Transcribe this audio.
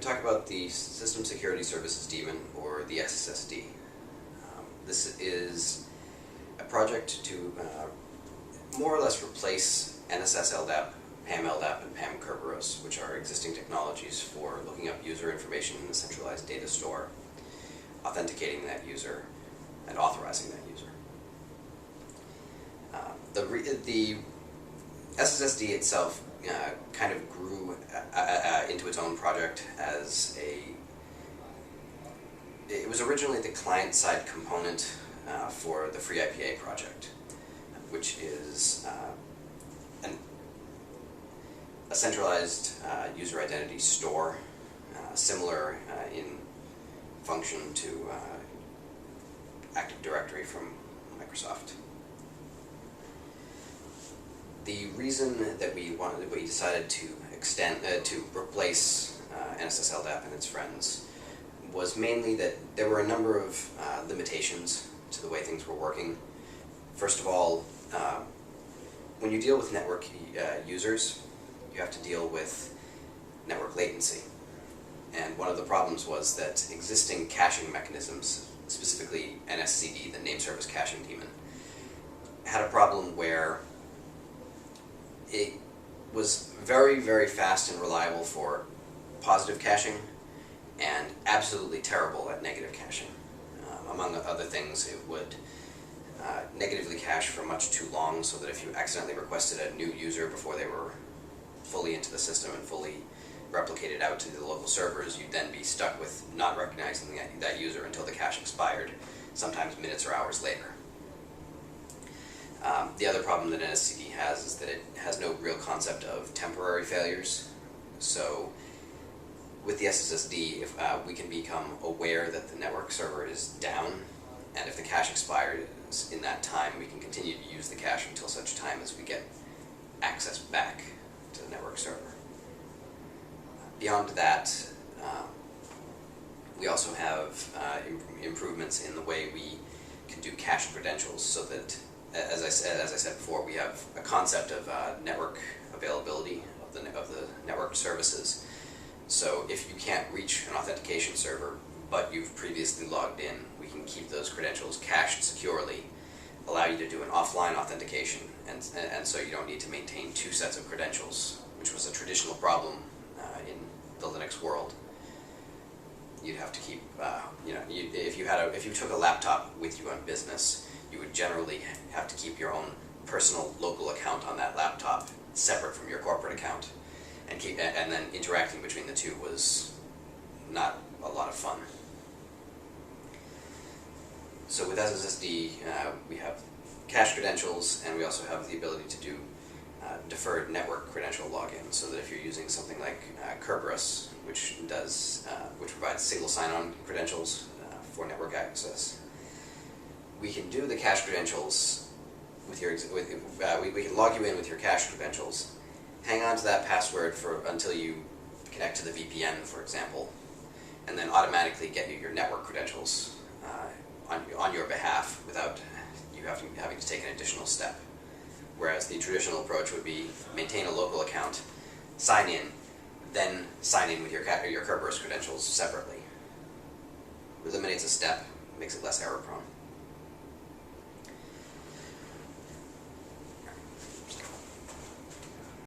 going to talk about the System Security Services Daemon, or the SSSD. This is a project to more or less replace NSS LDAP, PAM LDAP, and PAM Kerberos, which are existing technologies for looking up user information in a centralized data store, authenticating that user, and authorizing that user. The SSSD itself kind of grew into its own project as it was originally the client-side component for the Free IPA project, which is a centralized user identity store, similar in function to Active Directory from Microsoft. The reason that we decided to replace NSS LDAP and its friends was mainly that there were a number of limitations to the way things were working. First of all, when you deal with network users, you have to deal with network latency. And one of the problems was that existing caching mechanisms, specifically NSCD, the Name Service Caching Daemon, had a problem where it was very, very fast and reliable for positive caching and absolutely terrible at negative caching. Among other things, it would negatively cache for much too long, so that if you accidentally requested a new user before they were fully into the system and fully replicated out to the local servers, you'd then be stuck with not recognizing that user until the cache expired, sometimes minutes or hours later. The other problem that NSCD has is that it has no real concept of temporary failures. So with the SSSD, we can become aware that the network server is down, and if the cache expires in that time, we can continue to use the cache until such time as we get access back to the network server. Beyond that, we also have improvements in the way we can do cache credentials, so that, as I said before, we have a concept of network availability of the network services. So if you can't reach an authentication server, but you've previously logged in, we can keep those credentials cached securely, allow you to do an offline authentication, and so you don't need to maintain two sets of credentials, which was a traditional problem in the Linux world. You'd have to keep, if you took a laptop with you on business, you would generally have to keep your own personal local account on that laptop separate from your corporate account, and then interacting between the two was not a lot of fun. So with SSSD, we have cache credentials, and we also have the ability to do deferred network credential login, so that if you're using something like Kerberos, which provides single sign-on credentials for network access, we can do the cache credentials with we can log you in with your cache credentials, hang on to that password until you connect to the VPN, for example, and then automatically get you your network credentials on your behalf without you having to take an additional step. Whereas the traditional approach would be maintain a local account, sign in, then sign in with your Kerberos credentials separately. Eliminates a step, makes it less error prone.